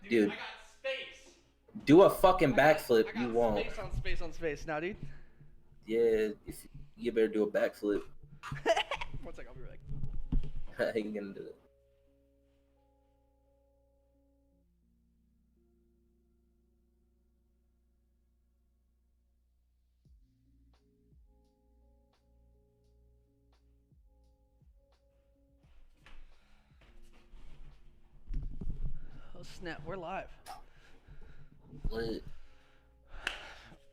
Dude, I got space. do a fucking I got backflip. I You got won't. space on space on space now, dude. Yeah, if you better do a backflip. 1 second, I'll be right How you gonna do it? back. Oh snap, we're live. What?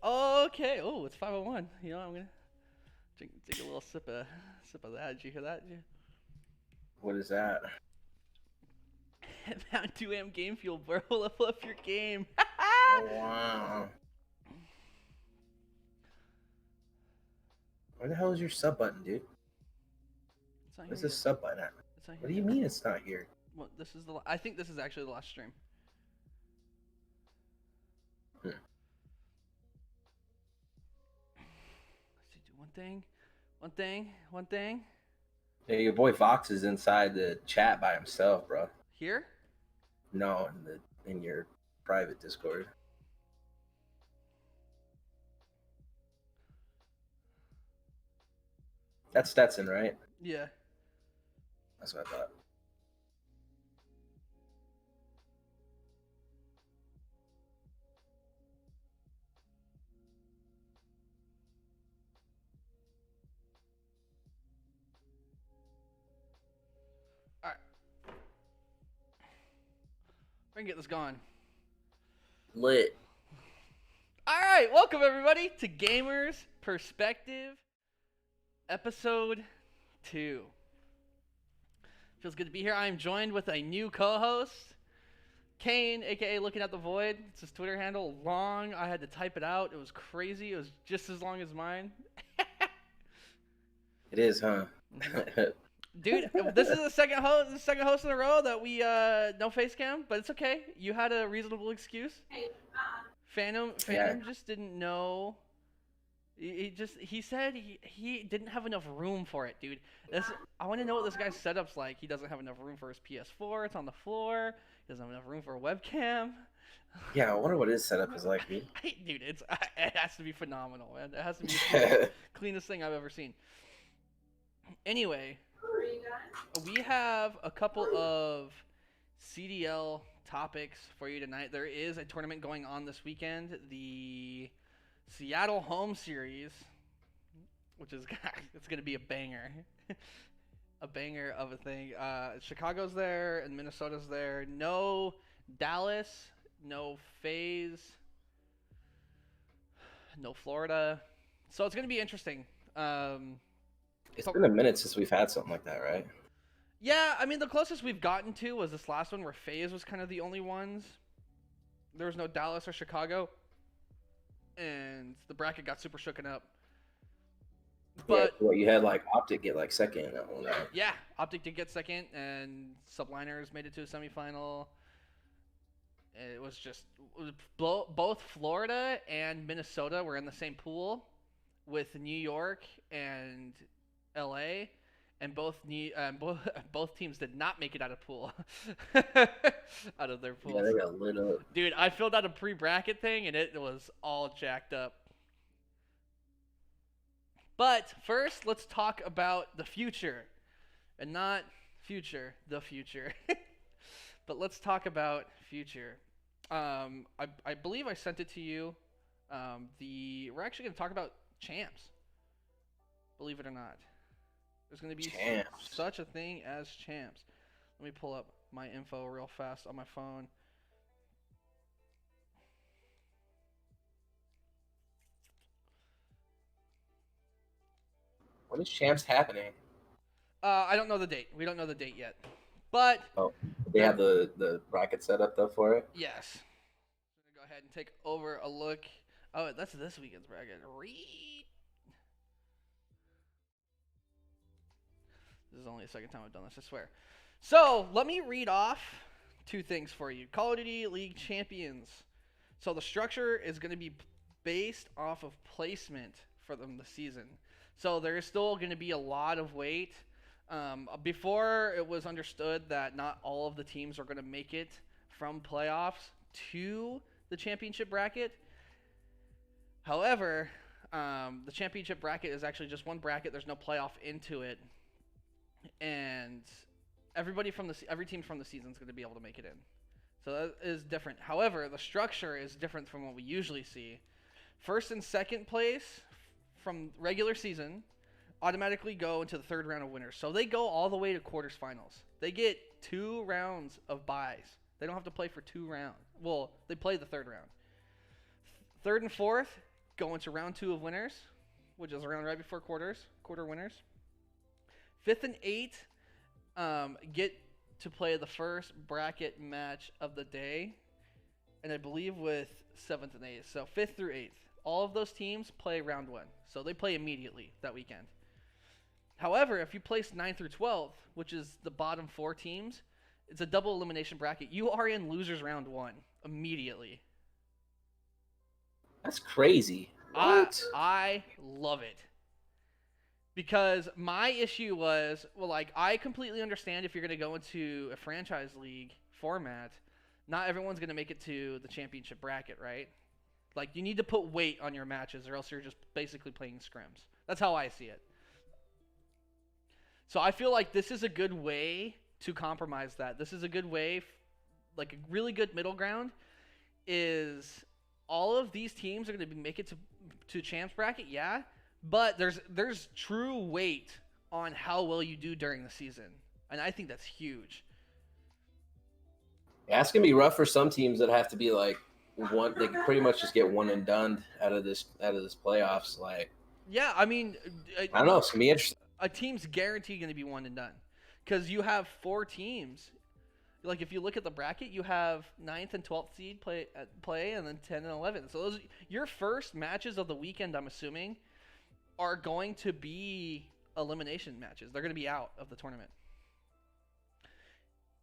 Okay. Oh, it's 5:01. You know, I'm gonna take a little sip of that. Did you hear that? What is that? Mountain 2 game fuel, bro. Level up your game. Oh wow. Where the hell is your sub button, dude? It's not here Where's the yet. sub button at? It's not What here do you yet. mean it's not here? Well, this is the. I think this is actually the last stream. Hmm. Let's see, do one thing. Yeah, your boy Fox is inside the chat by himself, bro. Here? No, in your private Discord. That's Stetson, right? Yeah. That's what I thought. All right. We can get this going. Lit. All right, welcome everybody to Gamers Perspective, episode 2. Feels good to be here. I'm joined with a new co-host, Cain, aka Looking at the Void. It's his Twitter handle. Long. I had to type it out. It was crazy. It was just as long as mine. It is, huh? Dude, this is the second host in a row that we no face cam, but it's okay. You had a reasonable excuse. Phantom Yeah. just didn't know. He said he didn't have enough room for it, dude. I want to know what this guy's setup's like. He doesn't have enough room for his PS4. It's on the floor. He doesn't have enough room for a webcam. Yeah, I wonder what his setup is like, dude. Dude, it has to be phenomenal, man. It has to be the cleanest thing I've ever seen. Anyway, we have a couple of CDL topics for you tonight. There is a tournament going on this weekend, the Seattle Home Series, which is it's going to be a banger. A banger of a thing. Chicago's there and Minnesota's there. No Dallas, no FaZe, no Florida. So it's going to be interesting. It's been a minute since we've had something like that, right? Yeah, I mean, the closest we've gotten to was this last one where FaZe was kind of the only ones. There was no Dallas or Chicago. And the bracket got super shooken up. But yeah, well, you had like Optic get like second in that one, right? Yeah, Optic did get second, and Subliners made it to a semifinal. It was just both Florida and Minnesota were in the same pool with New York and LA, and both teams did not make it out of pool, out of their pools. Yeah, they got lit up. Dude, I filled out a pre-bracket thing, and it was all jacked up. But first, let's talk about the future, and not future, the future. But let's talk about future. I believe I sent it to you. We're actually going to talk about champs. Believe it or not, there's going to be such a thing as champs. Let me pull up my info real fast on my phone. When is champs happening? I don't know the date. We don't know the date yet. But they have the bracket set up though for it. Yes. I'm gonna go ahead and take over a look. Oh, that's this weekend's bracket. Read. This is only the second time I've done this, I swear. So let me read off two things for you. Call of Duty League Champions. So the structure is going to be based off of placement for them this season. So there is still going to be a lot of weight. Before it was understood that not all of the teams are going to make it from playoffs to the championship bracket. However, the championship bracket is actually just one bracket. There's no playoff into it, and every team from the season is going to be able to make it in. So that is different. However, the structure is different from what we usually see. First and second place from regular season automatically go into the third round of winners. So they go all the way to quarterfinals. They get 2 rounds of byes. They don't have to play for 2 rounds. Well, they play the third round. Third and fourth go into round 2 of winners, which is around right before quarter winners. Fifth and eighth get to play the first bracket match of the day, and I believe with 7th and 8th. So 5th through 8th. All of those teams play round 1. So they play immediately that weekend. However, if you place 9th through 12th, which is the bottom 4 teams, it's a double elimination bracket. You are in losers round 1 immediately. That's crazy. What? I love it. Because my issue was, well, like, I completely understand if you're going to go into a franchise league format, not everyone's going to make it to the championship bracket, right? Like, you need to put weight on your matches, or else you're just basically playing scrims. That's how I see it. So I feel like this is a good way to compromise that. This is a good way, like a really good middle ground, is all of these teams are going to make it to champs bracket, yeah, but there's true weight on how well you do during the season, and I think that's huge. Yeah, it's gonna be rough for some teams that have to be like one. They can pretty much just get one and done out of this playoffs. Like, Yeah, I mean, I don't know. It's gonna be interesting. a team's guaranteed going to be one and done because you have 4 teams. Like, if you look at the bracket, you have 9th and 12th seed play, and then 10 and 11. So those your first matches of the weekend, I'm assuming, are going to be elimination matches. They're going to be out of the tournament.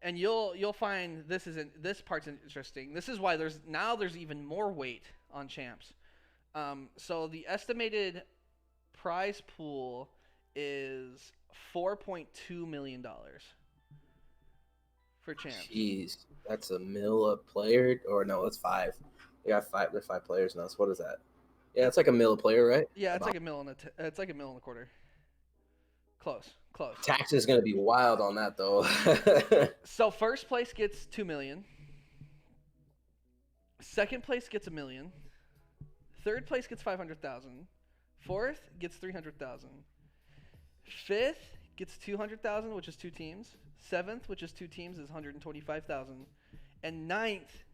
And you'll find this part's interesting. This is why there's even more weight on champs. So the estimated prize pool is $4.2 million for champs. Jeez, that's $1 million a player, or no? That's 5. They got 5. They're 5 players now. So what is that? Yeah, it's like $1 million a player, right? Yeah, it's like $1 million. It's like $1 million a quarter. Close. Tax is gonna be wild on that though. So first place gets $2 million. Second place gets $1 million. Third place gets $500,000. Fourth gets $300,000. Fifth gets $200,000, which is 2 teams. Seventh, which is 2 teams, is $125,000. And ninth,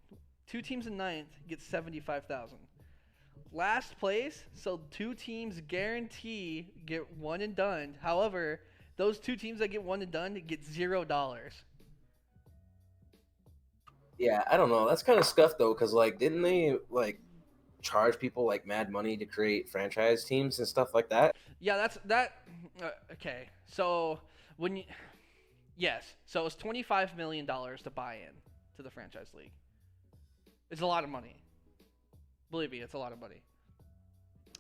2 teams in ninth gets $75,000. Last place, so 2 teams guarantee get one and done. However, those 2 teams that get one and done get $0. Yeah, I don't know. That's kind of scuffed though, because like, didn't they like charge people like mad money to create franchise teams and stuff like that? Yeah, okay. So yes, so it's $25 million to buy in to the franchise league. It's a lot of money. Believe me, it's a lot of money.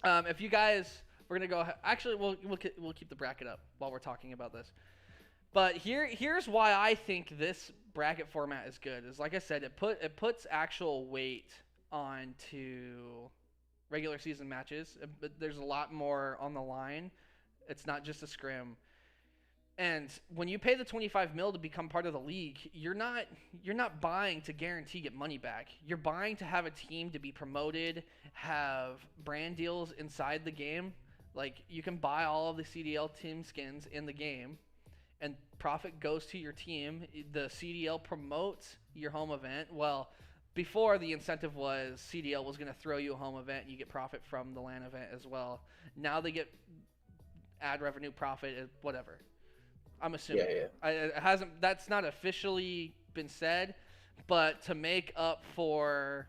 If you guys, we're gonna go. Actually, we'll keep the bracket up while we're talking about this. But here's why I think this bracket format is good. Is like I said, it puts actual weight onto regular season matches. There's a lot more on the line. It's not just a scrim. And when you pay the $25 million to become part of the league, you're not buying to guarantee get money back. You're buying to have a team to be promoted, have brand deals inside the game. Like, you can buy all of the CDL team skins in the game, and profit goes to your team. The CDL promotes your home event. Well, before the incentive was CDL was going to throw you a home event, and you get profit from the LAN event as well. Now they get ad revenue, profit, whatever. I'm assuming. Yeah. It hasn't. That's not officially been said, but to make up for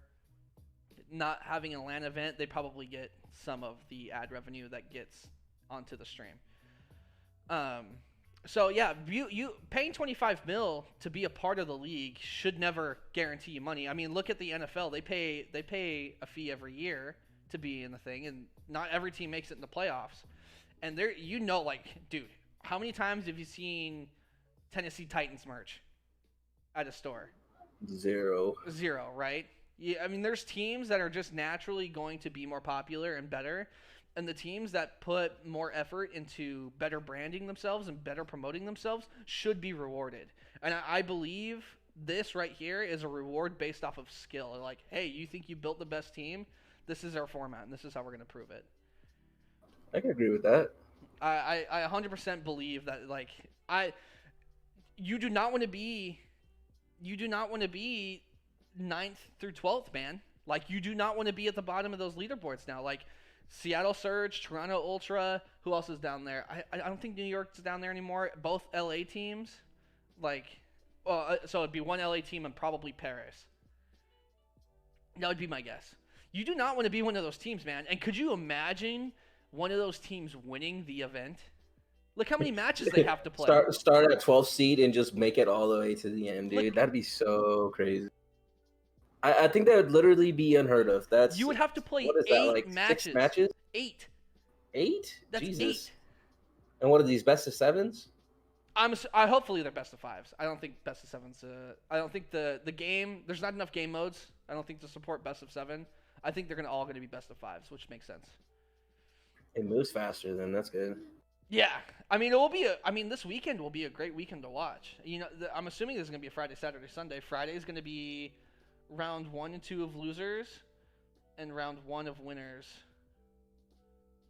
not having a LAN event, they probably get some of the ad revenue that gets onto the stream. So yeah, you paying $25 million to be a part of the league should never guarantee you money. I mean, look at the NFL. They pay a fee every year to be in the thing, and not every team makes it in the playoffs. And there, like, dude. How many times have you seen Tennessee Titans merch at a store? Zero. Zero, right? Yeah, I mean, there's teams that are just naturally going to be more popular and better, and the teams that put more effort into better branding themselves and better promoting themselves should be rewarded. And I believe this right here is a reward based off of skill. Like, hey, you think you built the best team? This is our format, and this is how we're going to prove it. I can agree with that. I 100% believe that, like, I you do not want to be you do not want to be ninth through 12th, man. Like, you do not want to be at the bottom of those leaderboards now. Like, Seattle Surge, Toronto Ultra, who else is down there? I don't think New York's down there anymore. Both LA teams. Like, well, so it'd be one LA team and probably Paris. That would be my guess. You do not want to be one of those teams, man. And could you imagine one of those teams winning the event? Look how many matches they have to play. Start at 12th seed and just make it all the way to the end, dude. Like, that'd be so crazy. I think that would literally be unheard of. That's you would have to play what is that, eight like matches. 6 matches? Eight. 8? That's Jesus. 8. And what are these, best of 7s? I hopefully they're best of 5s. I don't think best of 7s. I don't think the game. There's not enough game modes. I don't think to support best of 7. I think they're all going to be best of 5s, which makes sense. It moves faster, then that's good. Yeah, I mean it will be. This weekend will be a great weekend to watch. You know, I'm assuming there's going to be a Friday, Saturday, Sunday. Friday is going to be round 1 and 2 of losers, and round 1 of winners.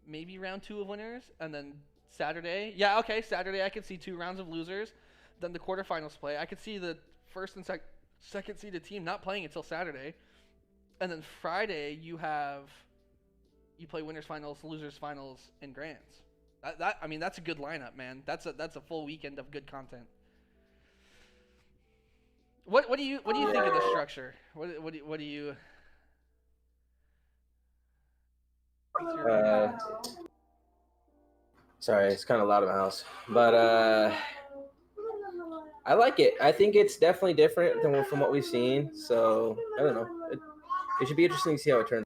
Maybe round 2 of winners, and then Saturday. Yeah, okay, Saturday I could see 2 rounds of losers. Then the quarterfinals play. I could see the first and second seeded team not playing until Saturday, and then Friday you play winners finals, losers finals, and grands. That's a good lineup, man. That's a full weekend of good content. What do you think of the structure? What do you? Sorry, it's kind of loud in my house, but I like it. I think it's definitely different from what we've seen. So I don't know. It should be interesting to see how it turns.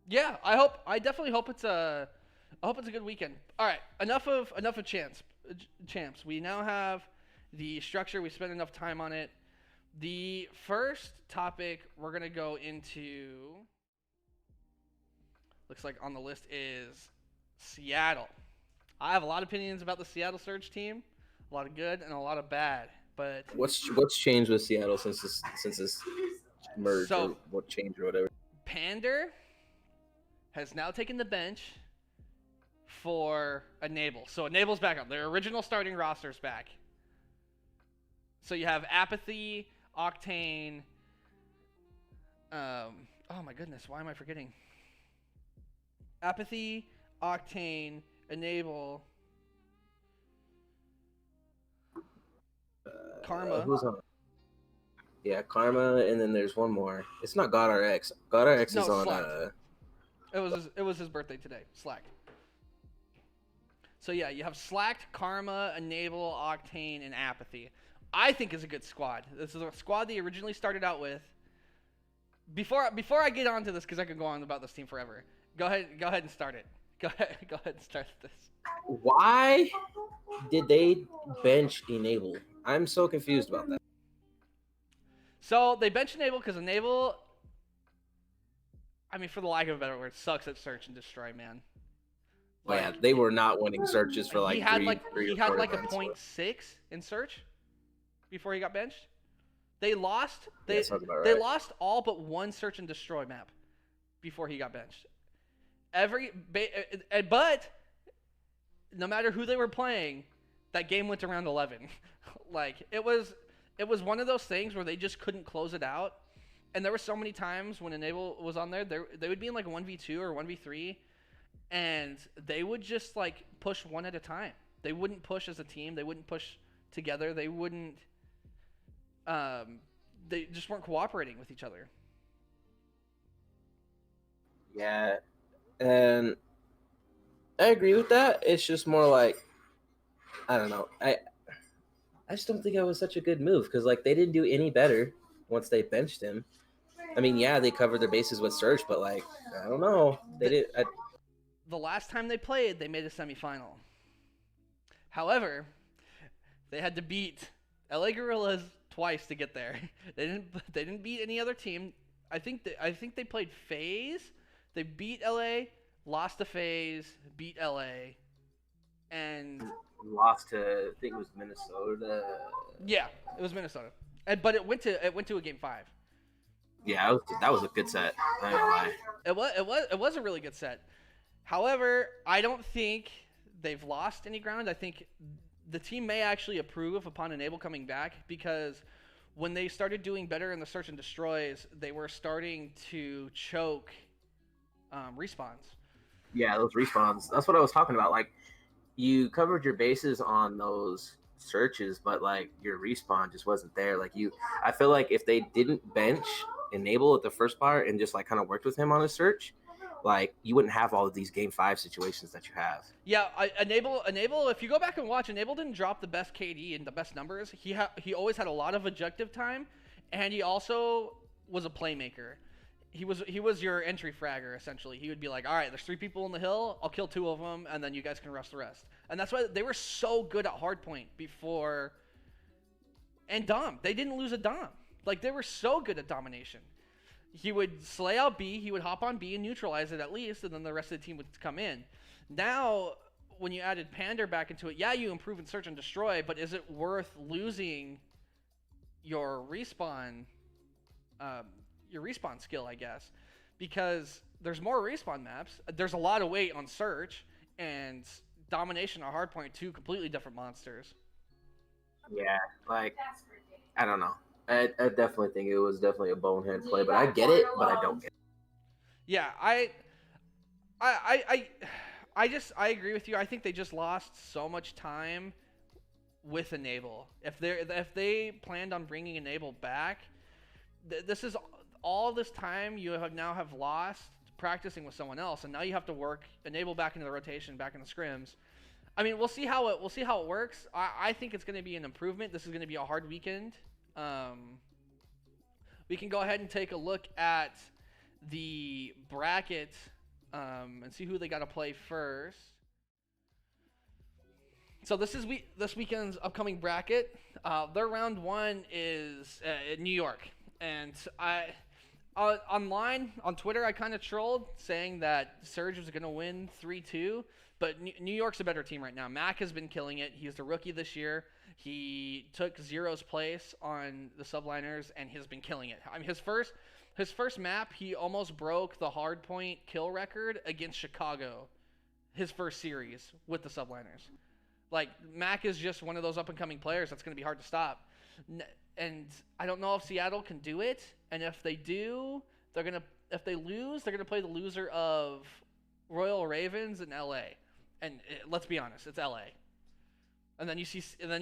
Yeah, I definitely hope it's a good weekend. All right, enough of champs. We now have the structure. We spent enough time on it. The first topic we're gonna go into, looks like on the list, is Seattle. I have a lot of opinions about the Seattle Surge team, a lot of good and a lot of bad. But what's changed with Seattle since this merge, or what changed or whatever? Pander has now taken the bench for Enable. So Enable's back up. Their original starting roster's back. So you have Apathy, Octane. Oh my goodness, why am I forgetting? Apathy, Octane, Enable, Karma. Who's on? Yeah, Karma, and then there's one more. It's not GodRx. GodRx is on. Slacked. It was his birthday today. Slacked. So yeah, you have Slacked, Karma, Enable, Octane, and Apathy. I think is a good squad. This is a squad they originally started out with. Before I get onto this, because I could go on about this team forever. Go ahead and start it. Go ahead and start this. Why did they bench Enable? I'm so confused about that. So they bench Enable because Enable, for the lack of a better word, sucks at search and destroy, man. Like, yeah, they were not winning searches for like he had three a 0.6 in search before he got benched. They lost. They lost all but one search and destroy map before he got benched. But no matter who they were playing, that game went to round 11. Like, it was one of those things where they just couldn't close it out. And there were so many times when Enable was on there, they would be in like a 1v2 or 1v3, and they would just like push one at a time. They wouldn't push as a team. They wouldn't push together. They wouldn't. They just weren't cooperating with each other. Yeah, and I agree with that. It's just more like, I don't know. I just don't think it was such a good move because like they didn't do any better once they benched him. I mean, yeah, they covered their bases with Surge, but like I don't know. The last time they played, they made a semifinal. However, they had to beat LA Gorillas twice to get there. They didn't beat any other team. I think they played FaZe. They beat LA, lost to FaZe, beat LA, and Lost to, I think it was Minnesota. yeah, it was Minnesota. But it went to a game 5. Yeah, that was a good set. I ain't gonna lie. It was a really good set. However, I don't think they've lost any ground. I think the team may actually improve upon Enable coming back because when they started doing better in the search and destroys, they were starting to choke respawns. Yeah, those respawns. That's what I was talking about. Like, you covered your bases on those searches, but like your respawn just wasn't there. I feel like if they didn't bench Enable at the first part and just like kind of worked with him on his search, like you wouldn't have all of these game 5 situations that you have. Yeah, Enable. If you go back and watch, Enable didn't drop the best KD and the best numbers. He always had a lot of objective time, and he also was a playmaker. He was your entry fragger essentially. He would be like, all right, there's 3 people in the hill. I'll kill 2 of them, and then you guys can rush the rest. And that's why they were so good at hardpoint before. And Dom, they didn't lose a Dom. Like they were so good at domination. He would slay out B, he would hop on B and neutralize it at least, and then the rest of the team would come in. Now, when you added Pander back into it, yeah, you improve in search and destroy, but is it worth losing your respawn skill, I guess? Because there's more respawn maps, there's a lot of weight on search, and domination or hardpoint, 2 completely different monsters. Yeah, like I don't know. I definitely think it was definitely a bonehead play, but I get it, but I don't get it. Yeah, I agree with you. I think they just lost so much time with Enable. If they planned on bringing Enable back, this is all this time you have lost practicing with someone else, and now you have to work Enable back into the rotation, back into scrims. I mean, we'll see how it works. I think it's going to be an improvement. This is going to be a hard weekend. We can go ahead and take a look at the bracket and see who they got to play first. So this weekend's upcoming bracket. Their round 1 is in New York, and online on Twitter I kind of trolled saying that Surge was going to win 3-2, but New York's a better team right now. Mac has been killing it. He's the rookie this year. He took Zero's place on the subliners and has been killing it. I mean, his first map, he almost broke the hardpoint kill record against Chicago. His first series with the subliners. Like, Mac is just one of those up-and-coming players that's going to be hard to stop. And I don't know if Seattle can do it. And if they do, if they lose, they're going to play the loser of Royal Ravens in LA. And let's be honest, it's LA. And then you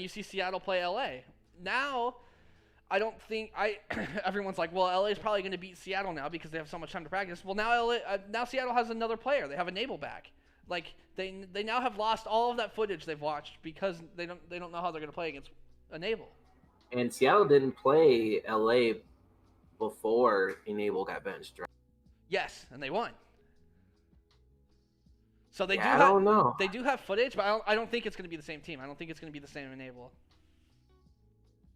see Seattle play LA. Now, I don't think everyone's like, well, LA is probably going to beat Seattle now because they have so much time to practice. Well, now Seattle has another player. They have Enable back. Like they now have lost all of that footage they've watched because they don't know how they're going to play against Enable. And Seattle didn't play LA before Enable got benched, right? Yes, and they won. So they I don't know. They do have footage, but I don't think it's going to be the same team. I don't think it's going to be the same Enable.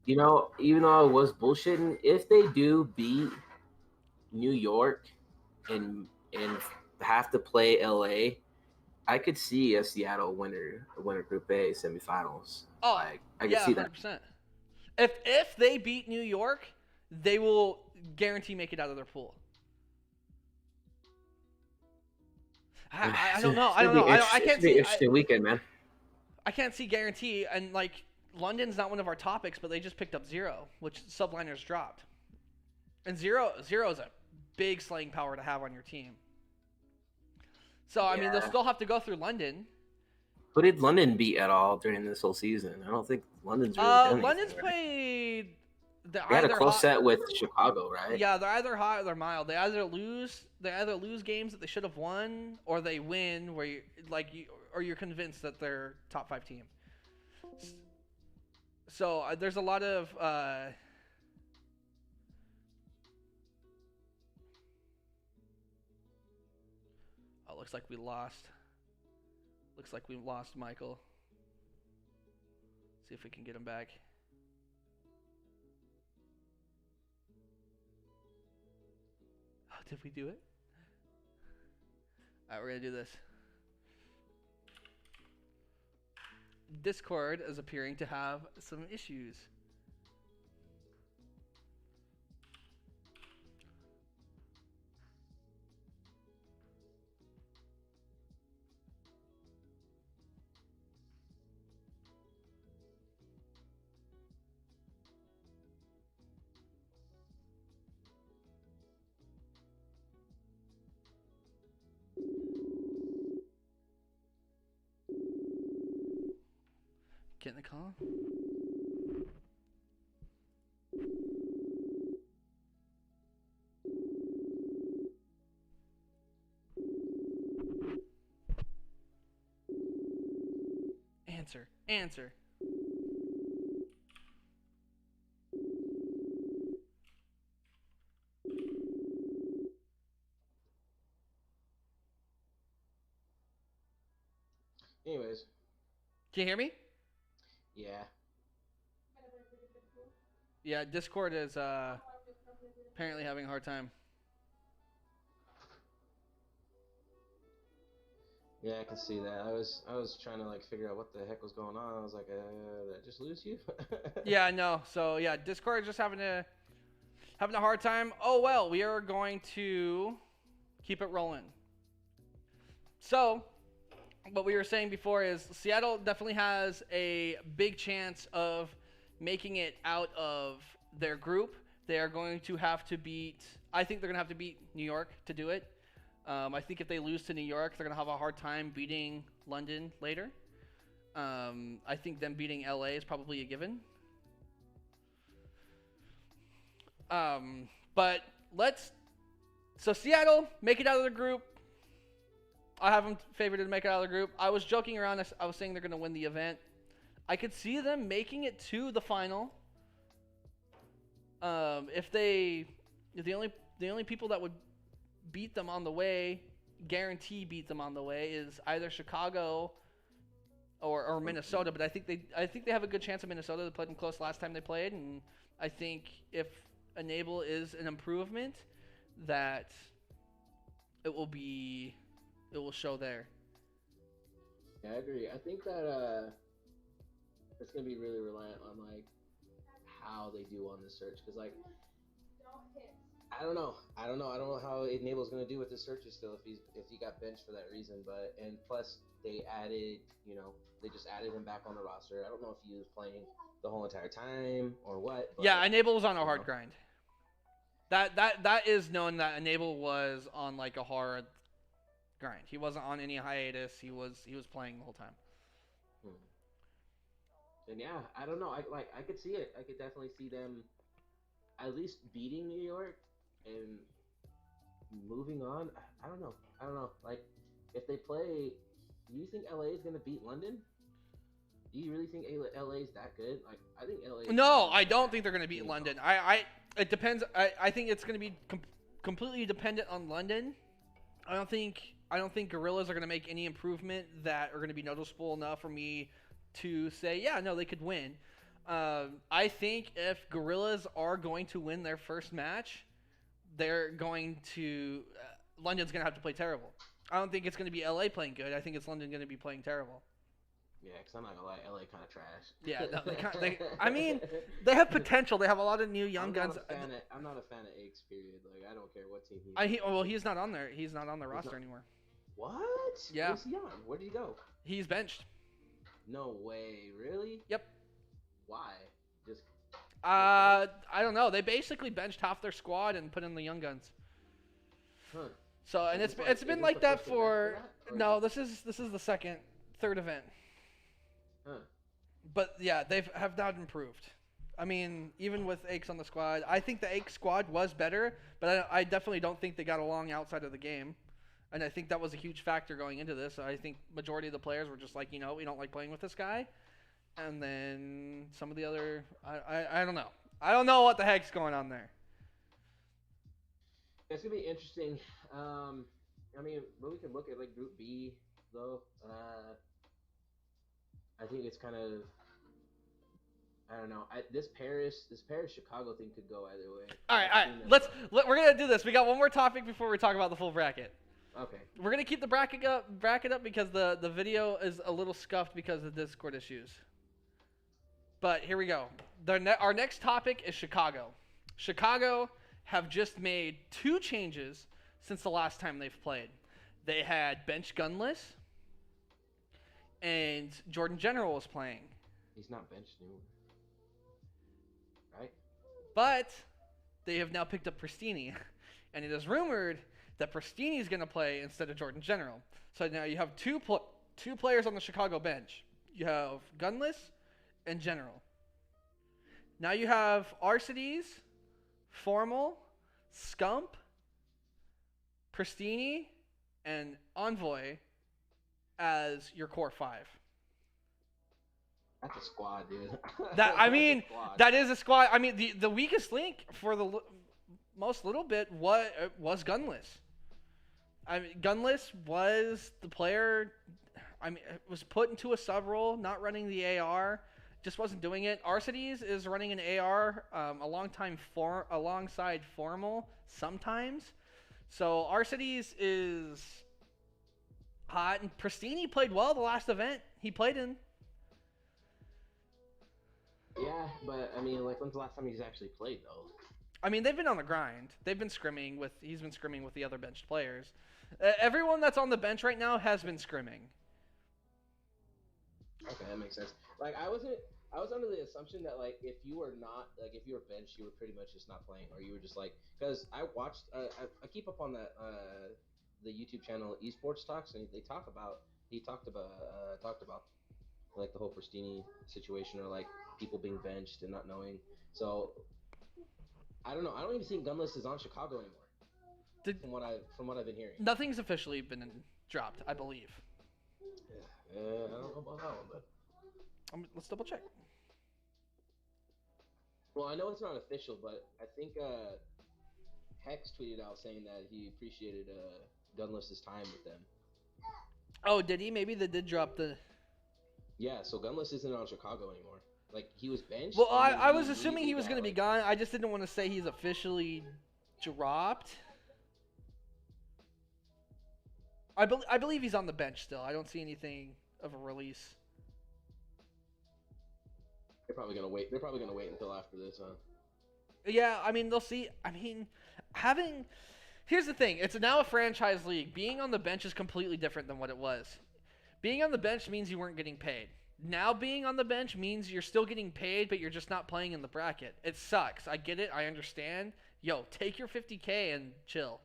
You know, even though I was bullshitting, if they do beat New York and have to play LA, I could see a Seattle winner Group A semifinals. Oh, I could see 100%. that. If they beat New York, they will guarantee make it out of their pool. I don't know. I can't see. Interesting weekend, man. I can't see guarantee, and like London's not one of our topics, but they just picked up Zero, which subliners dropped, and Zero is a big slaying power to have on your team. So I mean, they'll still have to go through London. Who did London beat at all during this whole season? I don't think London's really done London's anything, played. They had a close set with Chicago, right? Yeah, they're either hot or they're mild. They either lose games that they should have won, or they win where you're convinced that they're top 5 team. So there's a lot of looks like we lost. Looks like we lost Michael. See if we can get him back. Did we do it? All right, we're gonna do this. Discord is appearing to have some issues. Getting the call. Answer. Answer. Anyways, Can you hear me? yeah. Yeah, Discord is apparently having a hard time. Yeah, I can see that. I was trying to like figure out what the heck was going on. I was like, did I just lose you? Yeah, I know. So yeah, Discord is just having a hard time. Oh well, we are going to keep it rolling. So, what we were saying before is Seattle definitely has a big chance of making it out of their group. They are going to have to beat. I think they're going to have to beat New York to do it. I think if they lose to New York, they're going to have a hard time beating London later. I think them beating LA is probably a given. But let's. So Seattle make it out of the group. I have them favored to make it out of the group. I was joking around. I was saying they're going to win the event. I could see them making it to the final. If the only people that would beat them on the way, guarantee beat them on the way, is either Chicago or Minnesota. But I think they have a good chance of Minnesota. They played them close last time they played, and I think if Enable is an improvement, that it will show there. Yeah, I agree. I think that it's gonna be really reliant on like how they do on the search, because like I don't know. I don't know how Enable's gonna do with the searches still if he got benched for that reason. But and plus they added, they just added him back on the roster. I don't know if he was playing the whole entire time or what. But, Yeah, Enable was on a hard grind. That is known that Enable was on like a hard grind. He wasn't on any hiatus. He was playing the whole time. And yeah, I don't know. I could see it. I could definitely see them at least beating New York and moving on. I don't know. Like if they play, do you think LA is gonna beat London? Do you really think LA is that good? Like I think LA. No, I don't think they're going to beat London. It depends. I think it's going to be completely dependent on London. I don't think Gorillas are going to make any improvement that are going to be noticeable enough for me to say, yeah, no, they could win. I think if Gorillas are going to win their first match, they're going to London's going to have to play terrible. I don't think it's going to be LA playing good. I think it's London going to be playing terrible. Yeah, because I'm not gonna lie, LA kind of trash. Yeah, no, I mean, they have potential. They have a lot of new young guns. I'm not a fan of Aches. Period. Like I don't care what team he's. He's not on there. He's not on the roster anymore. What? Yeah. Where's he on? Where did he go? He's benched. No way. Really? Yep. Why? Just. I don't know. They basically benched half their squad and put in the young guns. Huh. So and it's been like that for no. This is the third event. Huh. But yeah, they have not improved. I mean, even with Aches on the squad, I think the Aches squad was better, but I definitely don't think they got along outside of the game. And I think that was a huge factor going into this. I think majority of the players were just like, we don't like playing with this guy. And then some of the other, I don't know. I don't know what the heck's going on there. It's going to be interesting. I mean, but we can look at like Group B, though. I think it's kind of I don't know. This Paris Chicago thing could go either way. All right. We're gonna do this. We got one more topic before we talk about the full bracket. Okay. We're gonna keep the bracket up because the video is a little scuffed because of Discord issues. But here we go. Our next topic is Chicago. Chicago have just made 2 changes since the last time they've played. They had bench Gunless, and Jordan General was playing. He's not benched anymore, right? But they have now picked up Pristini, and it is rumored that Pristini is going to play instead of Jordan General. So now you have two players on the Chicago bench. You have Gunless and General. Now you have Arcides, Formal, Scump, Pristini, and Envoy as your core 5. That's a squad, dude. That is a squad. I mean, the weakest link for the most little bit was Gunless. I mean, Gunless was the player. I mean, was put into a sub role, not running the AR, just wasn't doing it. Arcides is running an AR alongside Formal sometimes. So Arcides is hot, and Pristini played well the last event he played in. Yeah, but I mean, like, when's the last time he's actually played though? I mean, they've been on the grind. He's been scrimming with the other benched players. Everyone that's on the bench right now has been scrimming. Okay, that makes sense. Like, I was under the assumption that, like, if you were benched, you were pretty much just not playing, or you were just like, because I watched, I keep up on that the YouTube channel Esports Talks, and he talked about like the whole Pristini situation, or like people being benched and not knowing. So I don't know. I don't even think Gunless is on Chicago anymore. From what I've been hearing. Nothing's officially been dropped, I believe. Yeah, I don't know about that one, but let's double check. Well, I know it's not official, but I think Hex tweeted out saying that he appreciated Gunless's time with them. Oh, did he? Maybe they did drop the. Yeah, so Gunless isn't on Chicago anymore. Like, he was benched. Well, I was assuming he was going to be gone. I just didn't want to say he's officially dropped. I believe he's on the bench still. I don't see anything of a release. They're probably gonna wait until after this, huh? Yeah, I mean, they'll see. I mean, here's the thing. It's now a franchise league. Being on the bench is completely different than what it was. Being on the bench means you weren't getting paid. Now being on the bench means you're still getting paid, but you're just not playing in the bracket. It sucks. I get it. I understand. Yo, take your $50K and chill.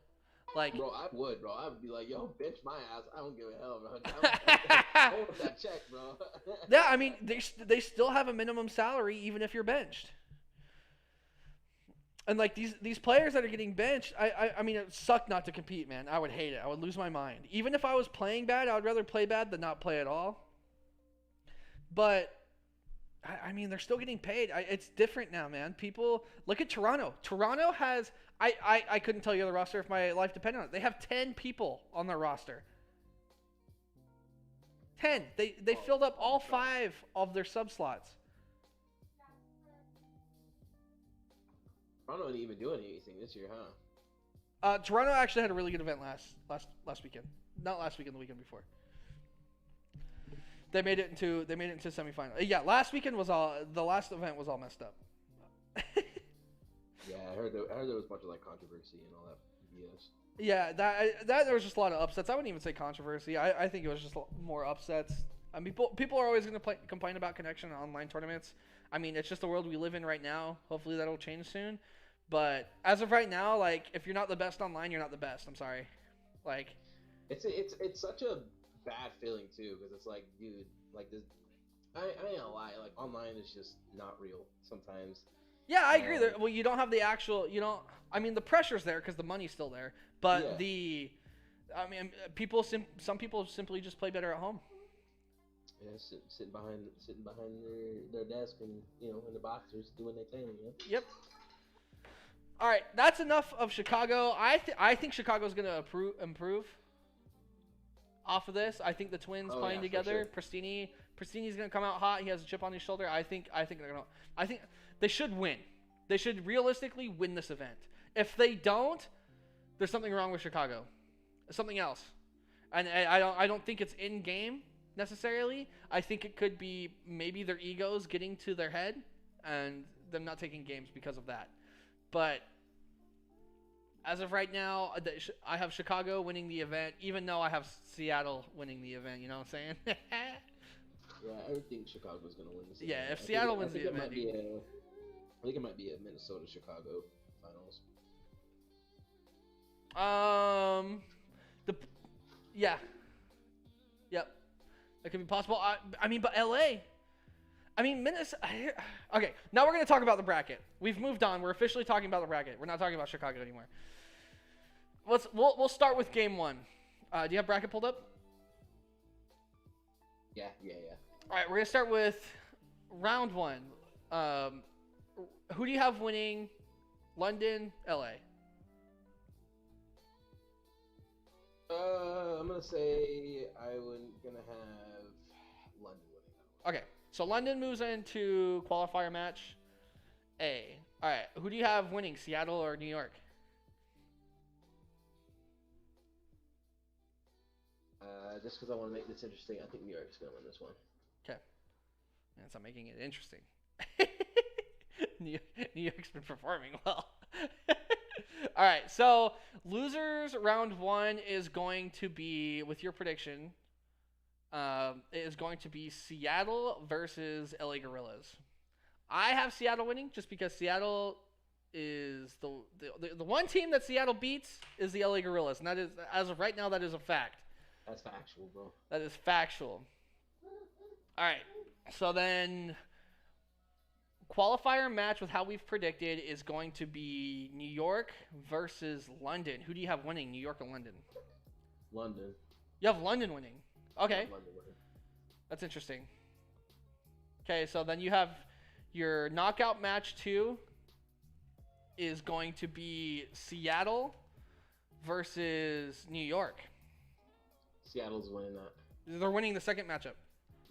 Like, bro, I would be like, yo, bench my ass. I don't give a hell, bro. Hold that check, bro. Yeah, I mean, they still have a minimum salary even if you're benched. And like these players that are getting benched, I mean, it sucked not to compete, man. I would hate it. I would lose my mind. Even if I was playing bad, I would rather play bad than not play at all. But I mean, they're still getting paid. It's different now, man. People look at Toronto. Toronto has I couldn't tell you the roster if my life depended on it. They have 10 people on their roster. 10. They filled up all 5 of their sub slots. Toronto didn't even do anything this year, huh? Toronto actually had a really good event last weekend. Not last weekend, the weekend before. They made it into semifinal. Yeah, last weekend the last event was all messed up. Yeah, I heard there was a bunch of like controversy and all that. Yes. Yeah, that there was just a lot of upsets. I wouldn't even say controversy. I think it was just more upsets. I mean, people are always going to complain about connection in online tournaments. I mean, it's just the world we live in right now. Hopefully that'll change soon. But as of right now, like, if you're not the best online, you're not the best. I'm sorry. Like, it's such a bad feeling too, because it's like, dude, like this. I ain't gonna lie, like online is just not real sometimes. Yeah, I agree. Well, you don't have the actual, I mean, the pressure's there because the money's still there, but yeah. I mean, some people simply just play better at home. Yeah, sitting behind their desk and in the boxers doing their thing. Yep. All right, that's enough of Chicago. I think Chicago's gonna improve off of this. I think the Twins playing together, sure. Pristini, Pristini's gonna come out hot. He has a chip on his shoulder. I think they're gonna. I think they should win. They should realistically win this event. If they don't, there's something wrong with Chicago. Something else. And I don't think it's in game necessarily. I think it could be maybe their egos getting to their head and them not taking games because of that. But as of right now, I have Chicago winning the event, even though I have Seattle winning the event. You know what I'm saying? Yeah, I think Chicago's gonna win this. Yeah, if Seattle wins the event, I think it might be a Minnesota-Chicago finals. Yeah, yep, that could be possible. I mean, but LA. I mean, Minnesota. Okay, now we're gonna talk about the bracket. We've moved on. We're officially talking about the bracket. We're not talking about Chicago anymore. We'll start with game one. Do you have bracket pulled up? Yeah. All right, we're gonna start with round one. Who do you have winning? London, LA. I'm gonna say I'm gonna have London winning. Okay, so London moves into qualifier match A. All right, who do you have winning? Seattle or New York? Just because I want to make this interesting, I think New York's gonna win this one. Okay, that's not making it interesting. New York's been performing well. All right, so losers round one is going to be, with your prediction, is going to be Seattle versus LA Gorillas. I have Seattle winning just because Seattle is the one team that Seattle beats is the LA Gorillas, and that is, as of right now, that is a fact. That's factual, bro. That is factual. All right, so then qualifier match with how we've predicted is going to be New York versus London. Who do you have winning, New York or London? London. You have London winning. Okay. London winning. That's interesting. Okay, so then you have your knockout match 2 is going to be Seattle versus New York. Seattle's winning that. They're winning the second matchup.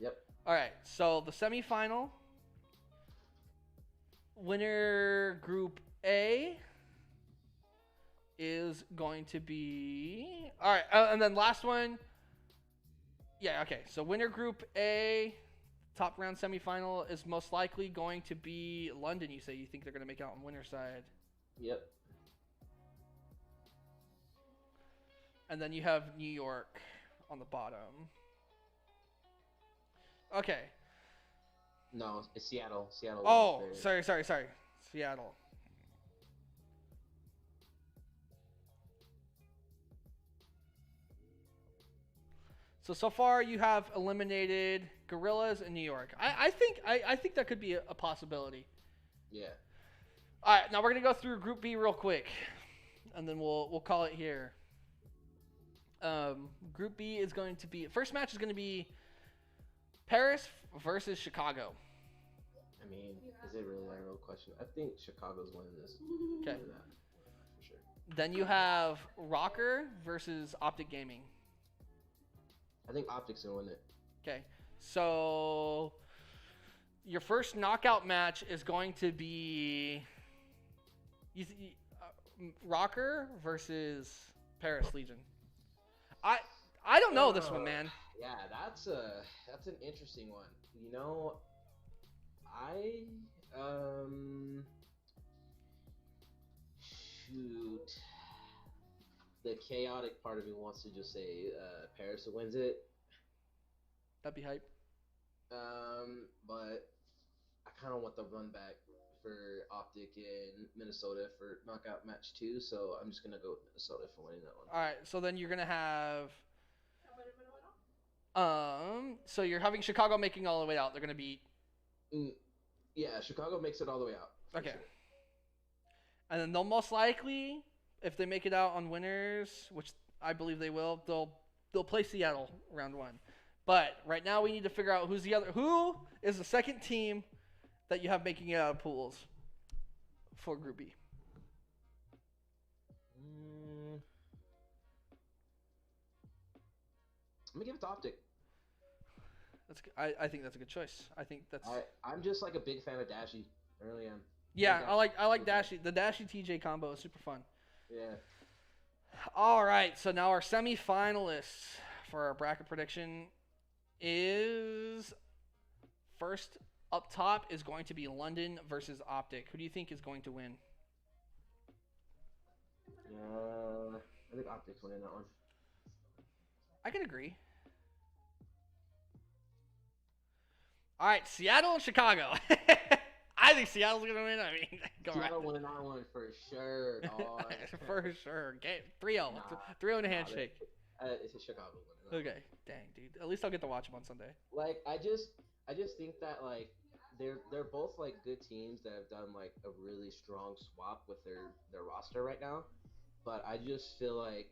Yep. All right, so the semifinal winner group A is going to be... All right, and then last one. Yeah, okay. So winner group A, top round semifinal, is most likely going to be London. You say you think they're going to make it out on winner's side. Yep. And then you have New York on the bottom. Okay. No, it's Seattle. Seattle. Oh, sorry. Seattle. So far you have eliminated Gorillas and New York. I think that could be a possibility. Yeah. All right, now we're gonna go through Group B real quick, and then we'll call it here. Group B is going to be, first match is going to be Paris versus Chicago. I mean, is it really a real question? I think Chicago's winning this. Okay. For sure. Then you have Rocker versus Optic Gaming. I think Optic's gonna win it. Okay, so your first knockout match is going to be Rocker versus Paris Legion. I don't know this one, man. Yeah, that's an interesting one. You know, shoot. The chaotic part of me wants to just say Paris wins it. That'd be hype. But I kind of want the run back for Optic in Minnesota for knockout match 2, so I'm just gonna go with Minnesota for winning that one. All right, so then you're gonna have. So you're having Chicago making all the way out. They're gonna beat. Yeah, Chicago makes it all the way out. Okay. Sure. And then they'll most likely, if they make it out on winners, which I believe they will, they'll play Seattle round 1. But right now we need to figure out who is the second team that you have making it out of pools for Group B. I'm gonna give it to Optic. I think that's a good choice. I think that's. I'm just like a big fan of Dashy. I really am. Yeah, I like Yeah. Dashy. The Dashy TJ combo is super fun. Yeah. All right, so now our semifinalists for our bracket prediction is first up top is going to be London versus Optic. Who do you think is going to win? I think Optics winning that one. I can agree. All right, Seattle and Chicago. I think Seattle's gonna win. I mean, go Seattle right. winning that one for sure, dog. For sure. 3-0. Nah, 3-0 in a nah, handshake. it's a Chicago winning. Okay, dang, dude. At least I'll get to watch them on Sunday. Like I just think that like they're both like good teams that have done like a really strong swap with their roster right now. But I just feel like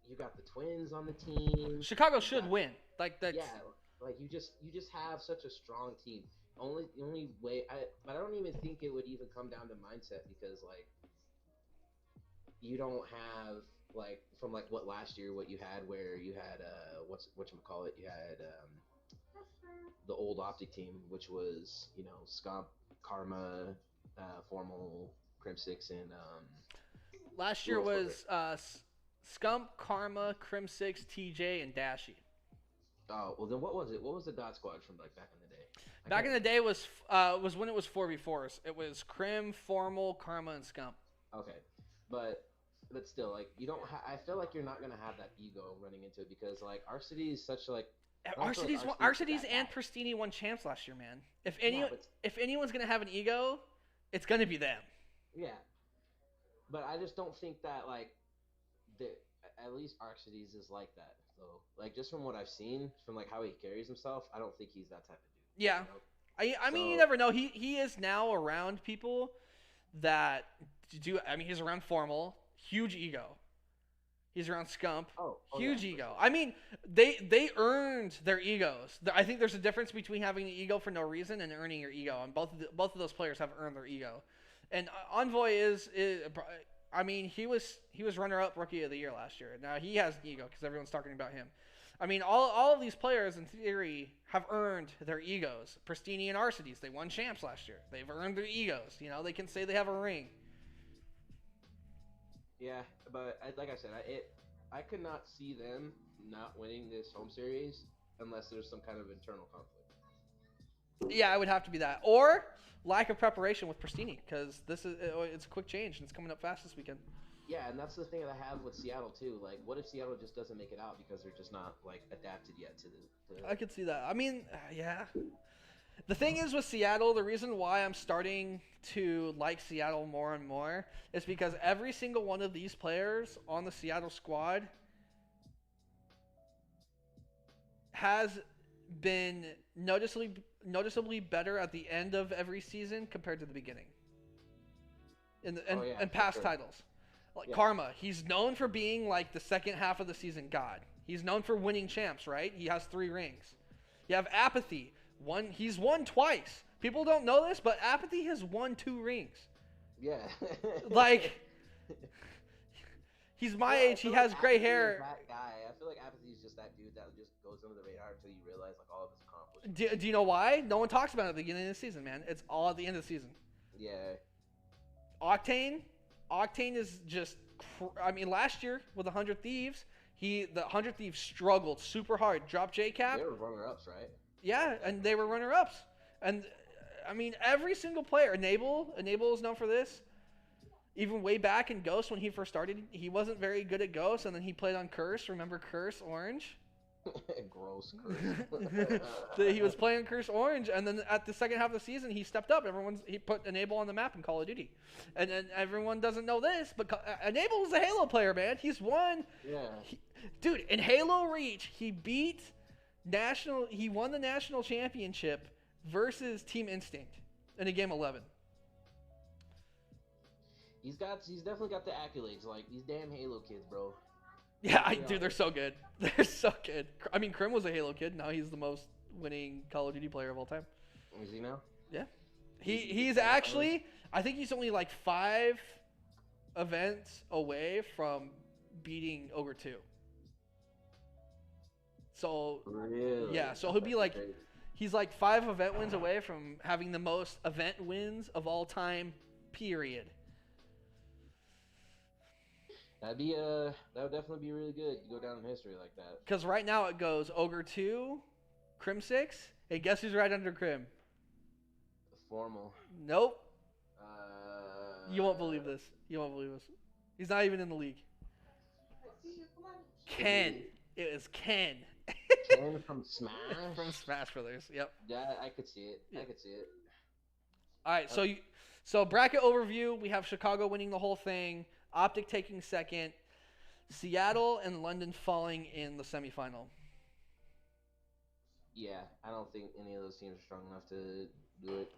you got the Twins on the team. Chicago should win. Like that's. Yeah, like you just have such a strong team. The only way but I don't even think it would even come down to mindset because like you don't have like from like what last year what you had where you had whatchamacallit, you had the old Optic team, which was, Scump, Karma, Formal, Crim Six, and Last who year else was Scump, Karma, Crim Six, TJ, and Dashy. Oh well, then what was it? What was the Dot Squad from like back in the day? Back in the day was when it was 4v4s. It was Crim, Formal, Karma, and Scump. Okay, but still, like you don't. I feel like you're not gonna have that ego running into it because like our city is such like. Our cities and Pristini won champs last year, man. If anyone's gonna have an ego, it's gonna be them. Yeah, but I just don't think that like at least Arcsides is like that. So like just from what I've seen, from like how he carries himself, I don't think he's that type of dude. Yeah, I mean you never know. He is now around people that do. I mean he's around Formal, huge ego. He's around Scump, huge ego. Sure. I mean they earned their egos. I think there's a difference between having an ego for no reason and earning your ego, and both of those players have earned their ego. And Envoy is I mean, he was runner-up Rookie of the Year last year. Now he has an ego because everyone's talking about him. I mean, all of these players in theory have earned their egos. Pristini and Arcsides, they won champs last year. They've earned their egos. They can say they have a ring. Yeah, but like I said, I could not see them not winning this home series unless there's some kind of internal conflict. Yeah, it would have to be that, or lack of preparation with Pristini, because it's a quick change and it's coming up fast this weekend. Yeah, and that's the thing that I have with Seattle too. Like, what if Seattle just doesn't make it out because they're just not like adapted yet to the I could see that. I mean, yeah. The thing is with Seattle, the reason why I'm starting to like Seattle more and more is because every single one of these players on the Seattle squad has been noticeably better at the end of every season compared to the beginning. In past titles. Like Karma, he's known for being like the second half of the season god. He's known for winning champs, right? He has 3 rings. You have Apathy. He's won twice. People don't know this, but Apathy has won 2 rings. Yeah. Like, he's my age. He has gray hair. That guy. I feel like Apathy is just that dude that just goes under the radar until you realize like all of his accomplishments. Do you know why? No one talks about it at the beginning of the season, man. It's all at the end of the season. Yeah. Octane is just. I mean, last year with the 100 Thieves, the 100 Thieves struggled super hard. Dropped JCap. They were runner-ups, right? Yeah, and they were runner-ups. And I mean, every single player. Enable is known for this. Even way back in Ghost when he first started, he wasn't very good at Ghost, and then he played on Curse. Remember Curse Orange? Gross Curse. So he was playing Curse Orange, and then at the second half of the season, he stepped up. He put Enable on the map in Call of Duty, and everyone doesn't know this, but Enable is a Halo player, man. He's won. Yeah. Dude, in Halo Reach, he won the national championship versus Team Instinct in a game 11. He's definitely got the accolades, like these damn Halo kids, bro. Yeah, dude, they're so good. They're so good. I mean, Krim was a Halo kid. Now he's the most winning Call of Duty player of all time. Is he now? Yeah. He's actually, I think he's only like 5 events away from beating Ogre 2. So Really? yeah, so Oh, he'll be that's like, crazy. he's like 5 event wins away from having the most event wins of all time. Period. That would definitely be really good to go down in history like that. Because right now it goes Ogre 2, Crim 6, and guess who's right under Crim? Formal. Nope. Uh, You won't believe this. You won't believe this. He's not even in the league. Ken. It was Ken. Ken from Smash. From Smash Brothers. Yep. Yeah, I could see it. Yeah. I could see it. All right. So bracket overview. We have Chicago winning the whole thing. Optic taking second. Seattle and London falling in the semifinal. Yeah, I don't think any of those teams are strong enough to do it.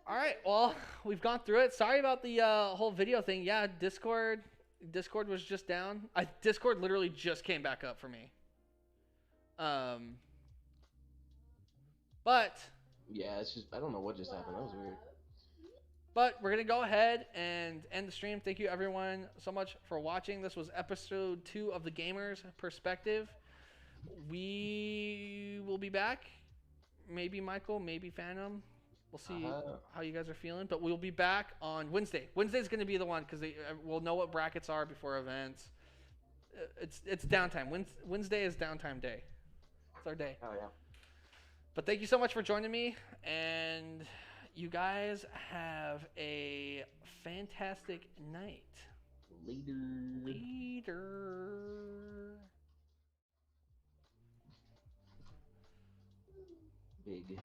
All right. Well, we've gone through it. Sorry about the whole video thing. Yeah, Discord was just down. Discord literally just came back up for me. But Yeah, it's just I don't know what just happened. That was weird. But we're going to go ahead and end the stream. Thank you, everyone, so much for watching. This was episode 2 of The Gamer's Perspective. We will be back. Maybe Michael, maybe Phantom. We'll see how you guys are feeling. But we'll be back on Wednesday. Wednesday's going to be the one because we'll know what brackets are before events. It's downtime. Wednesday is downtime day. It's our day. Oh, yeah. But thank you so much for joining me. And you guys have a fantastic night. Later. Big.